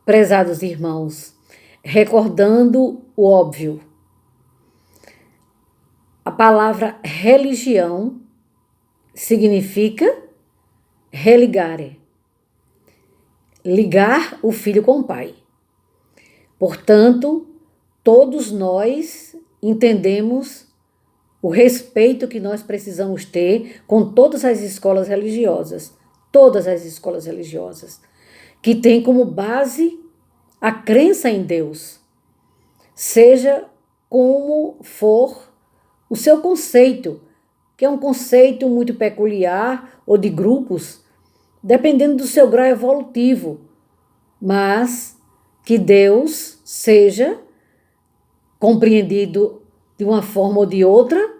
Prezados irmãos, recordando o óbvio, a palavra religião significa religare, ligar o filho com o pai. Portanto, todos nós entendemos o respeito que nós precisamos ter com todas as escolas religiosas, que tem como base a crença em Deus, seja como for o seu conceito, que é um conceito muito peculiar ou de grupos, dependendo do seu grau evolutivo, mas que Deus seja compreendido de uma forma ou de outra,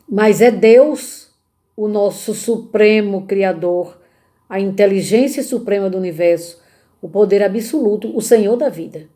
mas é Deus o nosso supremo Criador, a inteligência suprema do universo, o poder absoluto, o Senhor da vida.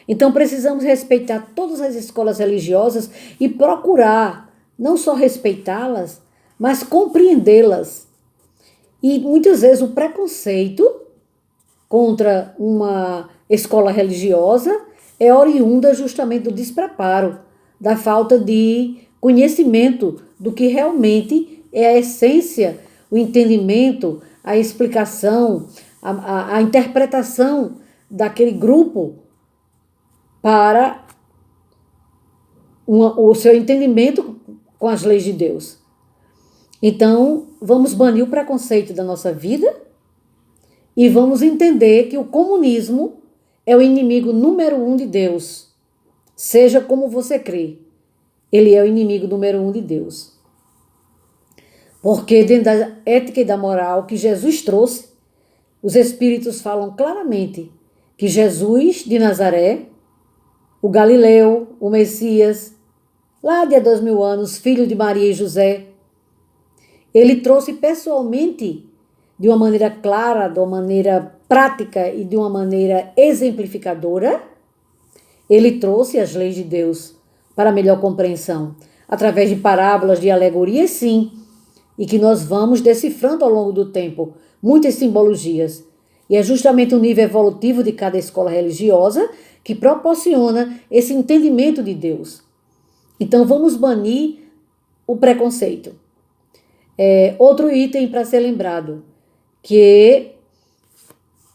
Então precisamos respeitar todas as escolas religiosas e procurar não só respeitá-las, mas compreendê-las. E muitas vezes o preconceito contra uma escola religiosa é oriunda justamente do despreparo, da falta de conhecimento do que realmente é a essência, o entendimento, a explicação, a interpretação daquele grupo para o seu entendimento com as leis de Deus. Então, vamos banir o preconceito da nossa vida e vamos entender que o comunismo é o inimigo número 1 de Deus. Seja como você crê, ele é o inimigo número 1 de Deus. Porque dentro da ética e da moral que Jesus trouxe, os Espíritos falam claramente que Jesus de Nazaré, o Galileu, o Messias, lá de há 2000 anos, filho de Maria e José, ele trouxe pessoalmente, de uma maneira clara, de uma maneira prática e de uma maneira exemplificadora, ele trouxe as leis de Deus para melhor compreensão, através de parábolas, de alegorias, sim, e que nós vamos decifrando ao longo do tempo muitas simbologias. E é justamente o nível evolutivo de cada escola religiosa que proporciona esse entendimento de Deus. Então vamos banir o preconceito. Outro item para ser lembrado, que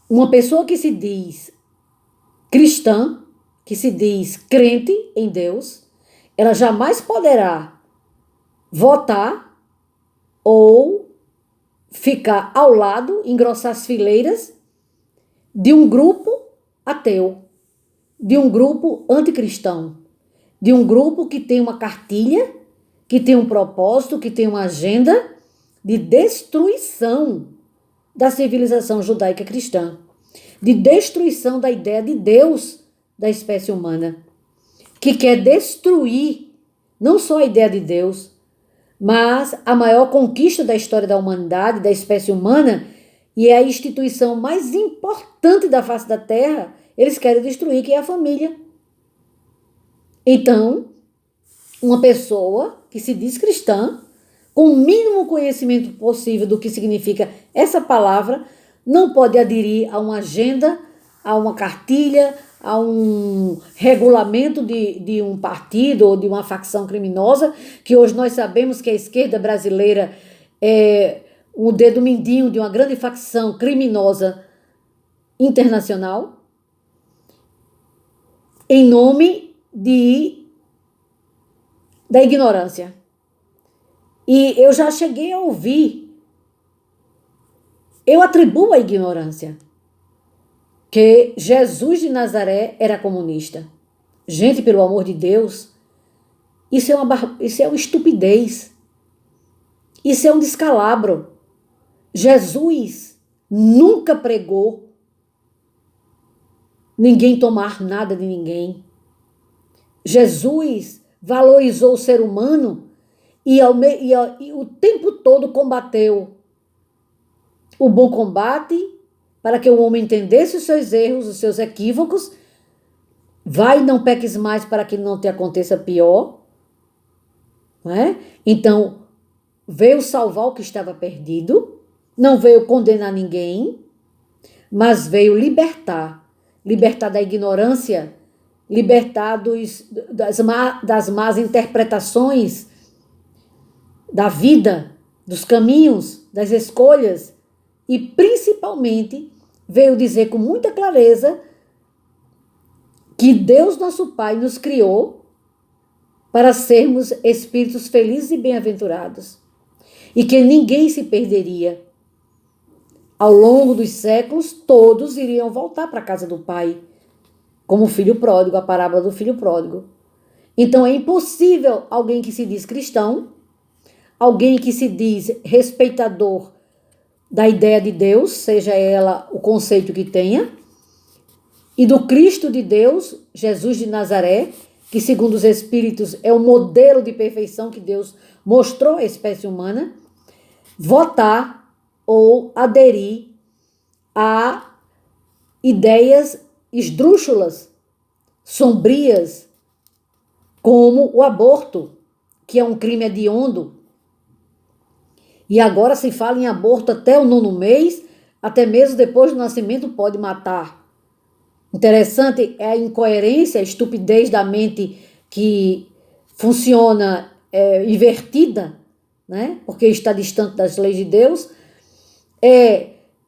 uma pessoa que se diz cristã, que se diz crente em Deus, ela jamais poderá votar ou ficar ao lado, engrossar as fileiras de um grupo ateu, de um grupo anticristão, de um grupo que tem uma cartilha, que tem um propósito, que tem uma agenda de destruição da civilização judaica cristã, de destruição da ideia de Deus da espécie humana, que quer destruir não só a ideia de Deus, mas a maior conquista da história da humanidade, da espécie humana, e é a instituição mais importante da face da Terra, eles querem destruir, que é a família. Então, uma pessoa que se diz cristã, com o mínimo conhecimento possível do que significa essa palavra, não pode aderir a uma agenda, a uma cartilha, a um regulamento de um partido ou de uma facção criminosa, que hoje nós sabemos que a esquerda brasileira é um dedo mindinho de uma grande facção criminosa internacional, em nome da ignorância. E eu já cheguei a ouvir, eu atribuo a ignorância, que Jesus de Nazaré era comunista. Gente, pelo amor de Deus, isso é uma estupidez. Isso é um descalabro. Jesus nunca pregou ninguém tomar nada de ninguém. Jesus valorizou o ser humano e o tempo todo combateu o bom combate para que o homem entendesse os seus erros, os seus equívocos. Vai, não peques mais para que não te aconteça pior. Não é? Então, veio salvar o que estava perdido, não veio condenar ninguém, mas veio libertar da ignorância, libertar das más interpretações da vida, dos caminhos, das escolhas, e principalmente veio dizer com muita clareza que Deus, nosso Pai, nos criou para sermos espíritos felizes e bem-aventurados, e que ninguém se perderia. Ao longo dos séculos, todos iriam voltar para a casa do Pai, como o filho pródigo, a parábola do filho pródigo. Então é impossível alguém que se diz cristão, alguém que se diz respeitador da ideia de Deus, seja ela o conceito que tenha, e do Cristo de Deus, Jesus de Nazaré, que segundo os Espíritos é o modelo de perfeição que Deus mostrou à espécie humana, votar ou aderir a ideias esdrúxulas, sombrias, como o aborto, que é um crime hediondo. E agora se fala em aborto até o 9º mês, até mesmo depois do nascimento pode matar. Interessante é a incoerência, a estupidez da mente que funciona invertida, né? Porque está distante das leis de Deus,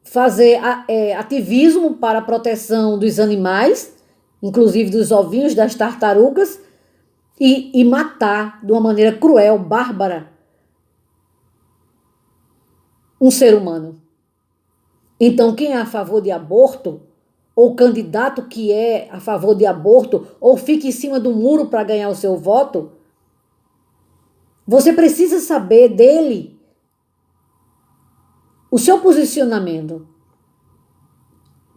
fazer ativismo para a proteção dos animais, inclusive dos ovinhos, das tartarugas, e matar de uma maneira cruel, bárbara, um ser humano. Então, quem é a favor de aborto, ou candidato que é a favor de aborto, ou fica em cima do muro para ganhar o seu voto, você precisa saber dele o seu posicionamento,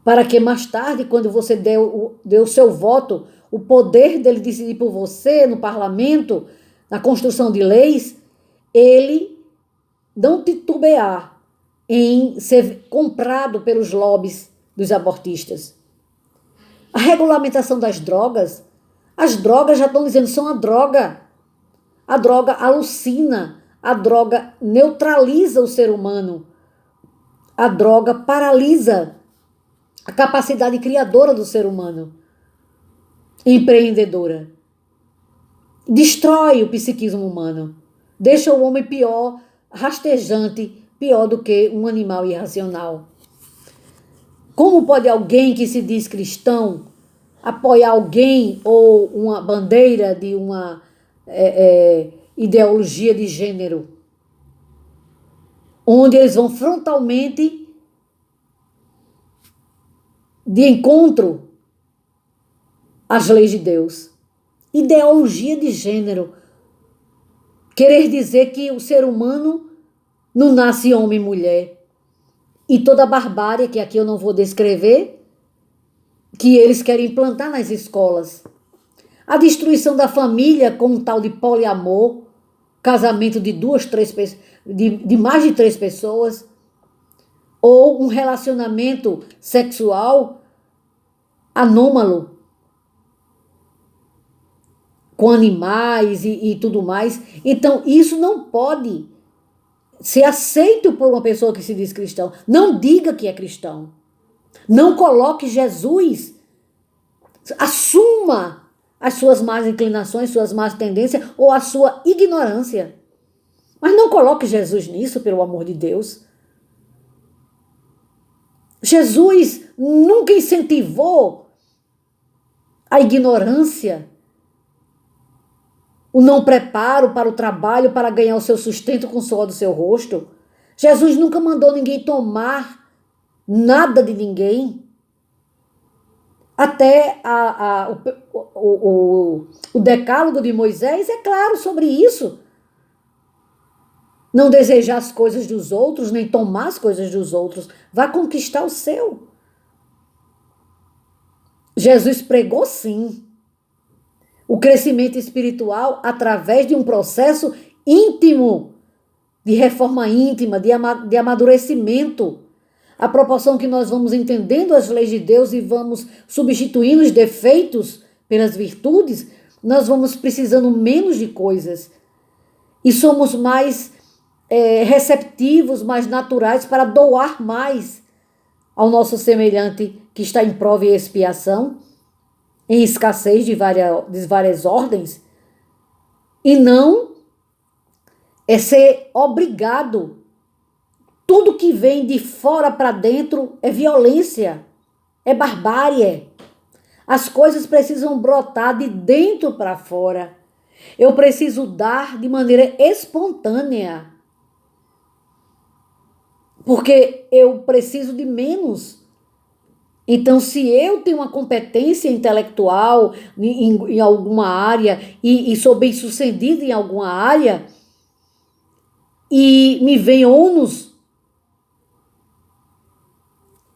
para que mais tarde, quando você der o seu voto, o poder dele decidir por você no parlamento, na construção de leis, ele não titubear em ser comprado pelos lobbies dos abortistas. A regulamentação das drogas, as drogas já estão dizendo, são a droga. A droga alucina, a droga neutraliza o ser humano, a droga paralisa a capacidade criadora do ser humano, empreendedora. Destrói o psiquismo humano, deixa o homem pior, rastejante, pior do que um animal irracional. Como pode alguém que se diz cristão apoiar alguém ou uma bandeira de uma ideologia de gênero, onde eles vão frontalmente de encontro às leis de Deus? Ideologia de gênero. Querer dizer que o ser humano não nasce homem e mulher. E toda a barbárie, que aqui eu não vou descrever, que eles querem implantar nas escolas. A destruição da família com um tal de poliamor, casamento de de mais de 3 pessoas, ou um relacionamento sexual anômalo com animais e tudo mais. Então, isso não pode ser aceito por uma pessoa que se diz cristão. Não diga que é cristão. Não coloque Jesus. Assuma as suas más inclinações, suas más tendências ou a sua ignorância. Mas não coloque Jesus nisso, pelo amor de Deus. Jesus nunca incentivou a ignorância, o não preparo para o trabalho, para ganhar o seu sustento com o suor do seu rosto. Jesus nunca mandou ninguém tomar nada de ninguém. Até o decálogo de Moisés é claro sobre isso. Não desejar as coisas dos outros, nem tomar as coisas dos outros. Vá conquistar o seu. Jesus pregou, sim, o crescimento espiritual através de um processo íntimo, de reforma íntima, de amadurecimento. À proporção que nós vamos entendendo as leis de Deus e vamos substituindo os defeitos pelas virtudes, nós vamos precisando menos de coisas. E somos mais receptivos, mais naturais para doar mais ao nosso semelhante que está em prova e expiação, em escassez de várias ordens, e não é ser obrigado. Tudo que vem de fora para dentro é violência, é barbárie. As coisas precisam brotar de dentro para fora. Eu preciso dar de maneira espontânea. Porque eu preciso de menos. Então, se eu tenho uma competência intelectual em alguma área e sou bem sucedida em alguma área e me vem ônus,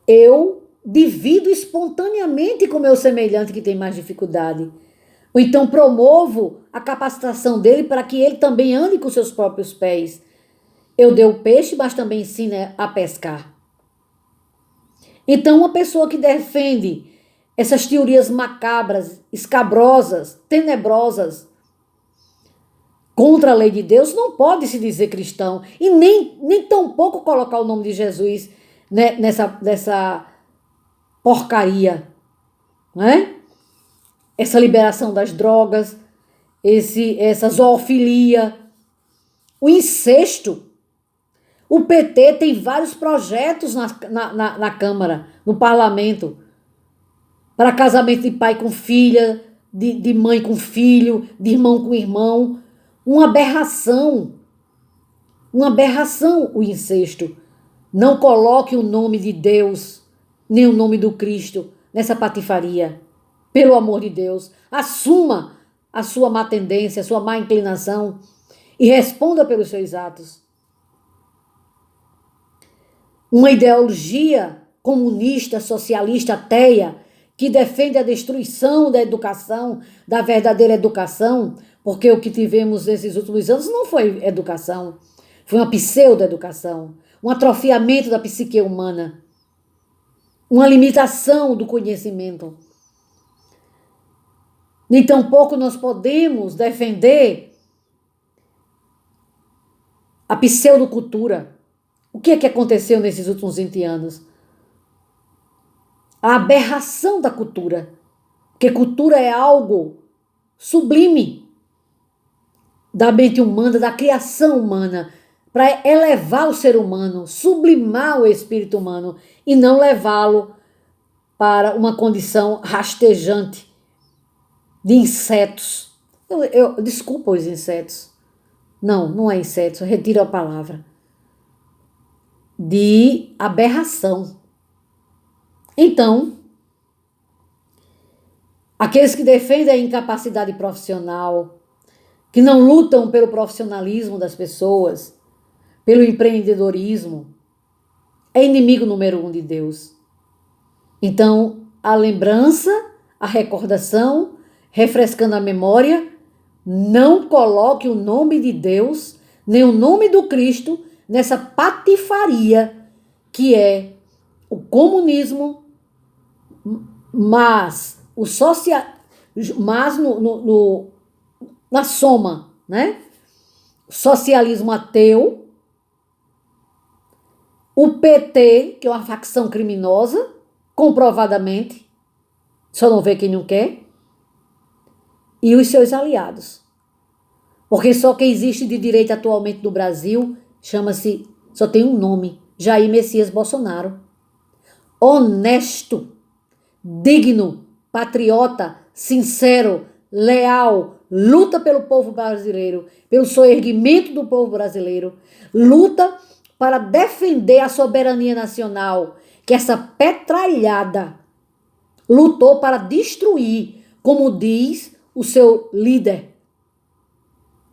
eu divido espontaneamente com o meu semelhante que tem mais dificuldade. Ou então promovo a capacitação dele para que ele também ande com seus próprios pés. Eu dei o peixe, mas também ensino a pescar. Então, uma pessoa que defende essas teorias macabras, escabrosas, tenebrosas contra a lei de Deus não pode se dizer cristão e nem tampouco colocar o nome de Jesus, né, nessa porcaria, né? Essa liberação das drogas, essa zoofilia, o incesto. O PT tem vários projetos na Câmara, no Parlamento, para casamento de pai com filha, de mãe com filho, de irmão com irmão. Uma aberração o incesto. Não coloque o nome de Deus, nem o nome do Cristo nessa patifaria. Pelo amor de Deus, assuma a sua má tendência, a sua má inclinação e responda pelos seus atos. Uma ideologia comunista, socialista, ateia, que defende a destruição da educação, da verdadeira educação, porque o que tivemos nesses últimos anos não foi educação, foi uma pseudo-educação, um atrofiamento da psique humana, uma limitação do conhecimento. Nem tampouco nós podemos defender a pseudocultura. O que é que aconteceu nesses últimos 20 anos? A aberração da cultura. Porque cultura é algo sublime da mente humana, da criação humana, para elevar o ser humano, sublimar o espírito humano e não levá-lo para uma condição rastejante de insetos. Desculpa os insetos. Não é insetos, eu retiro a palavra. De aberração. Então, aqueles que defendem a incapacidade profissional, que não lutam pelo profissionalismo das pessoas, pelo empreendedorismo, é inimigo número 1 de Deus. Então, a lembrança, a recordação, refrescando a memória, não coloque o nome de Deus, nem o nome do Cristo, nessa patifaria que é o comunismo, mas o mas na soma, né? Socialismo ateu, o PT, que é uma facção criminosa, comprovadamente, só não vê quem não quer, e os seus aliados. Porque só quem existe de direita atualmente no Brasil só tem um nome, Jair Messias Bolsonaro. Honesto, digno, patriota, sincero, leal, luta pelo povo brasileiro, pelo soerguimento do povo brasileiro, luta para defender a soberania nacional, que essa petralhada lutou para destruir, como diz o seu líder.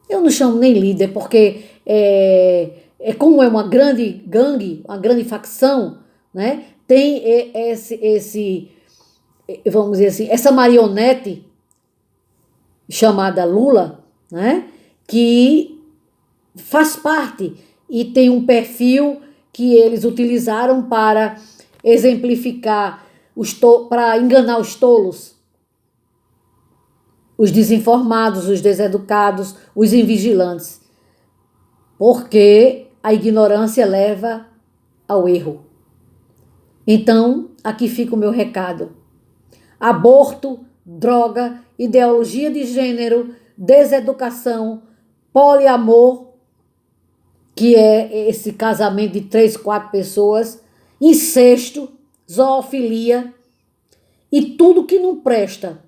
Eu não chamo nem líder, porque como é uma grande gangue, uma grande facção, né? Tem vamos dizer assim, essa marionete chamada Lula, né? Que faz parte e tem um perfil que eles utilizaram para exemplificar, para enganar os tolos, os desinformados, os deseducados, os invigilantes. Porque a ignorância leva ao erro. Então, aqui fica o meu recado. Aborto, droga, ideologia de gênero, deseducação, poliamor, que é esse casamento de 3, 4 pessoas, incesto, zoofilia e tudo que não presta,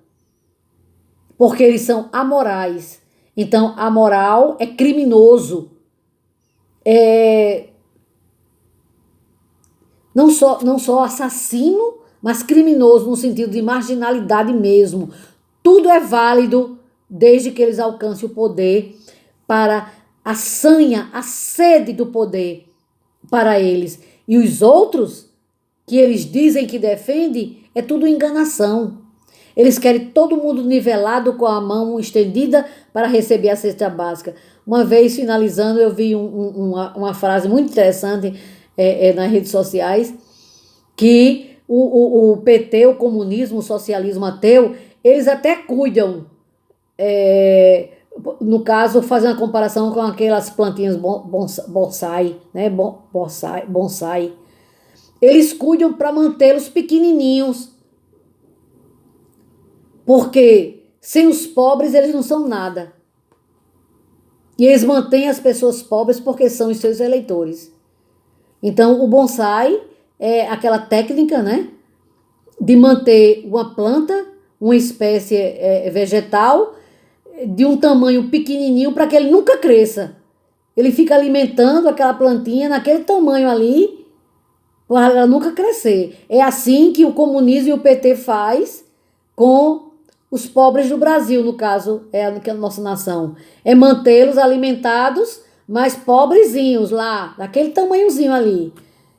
porque eles são amorais. Então, amoral é criminoso, não só assassino, mas criminoso no sentido de marginalidade mesmo. Tudo é válido desde que eles alcancem o poder para a sanha, a sede do poder para eles. E os outros, que eles dizem que defendem, é tudo enganação. Eles querem todo mundo nivelado com a mão estendida para receber a cesta básica. Uma vez, finalizando, eu vi uma frase muito interessante nas redes sociais, que o PT, o comunismo, o socialismo ateu, eles até cuidam, no caso, fazer uma comparação com aquelas plantinhas bonsai, né? Bonsai. Eles cuidam para mantê-los pequenininhos, porque sem os pobres eles não são nada. E eles mantêm as pessoas pobres porque são os seus eleitores. Então, o bonsai é aquela técnica, né, de manter uma planta, uma espécie vegetal, de um tamanho pequenininho para que ele nunca cresça. Ele fica alimentando aquela plantinha naquele tamanho ali, para ela nunca crescer. É assim que o comunismo e o PT faz com os pobres do Brasil, no caso, é a nossa nação. É mantê-los alimentados, mas pobrezinhos lá, daquele tamanhozinho ali.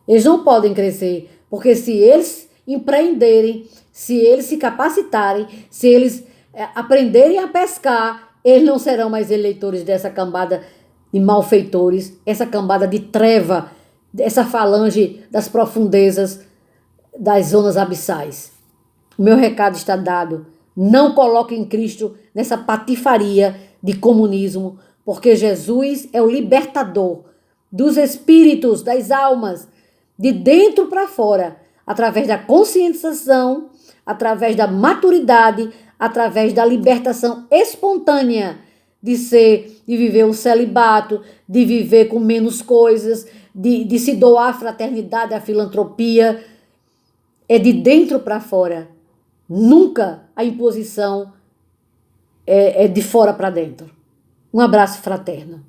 Eles não podem crescer, porque se eles empreenderem, se eles se capacitarem, se eles aprenderem a pescar, eles não serão mais eleitores dessa cambada de malfeitores, essa cambada de treva, essa falange das profundezas das zonas abissais. O meu recado está dado. Não coloquem Cristo nessa patifaria de comunismo, porque Jesus é o libertador dos espíritos, das almas, de dentro para fora, através da conscientização, através da maturidade, através da libertação espontânea de viver o celibato, de viver com menos coisas, de se doar à fraternidade, à filantropia. É de dentro para fora. Nunca a imposição é de fora para dentro. Um abraço fraterno.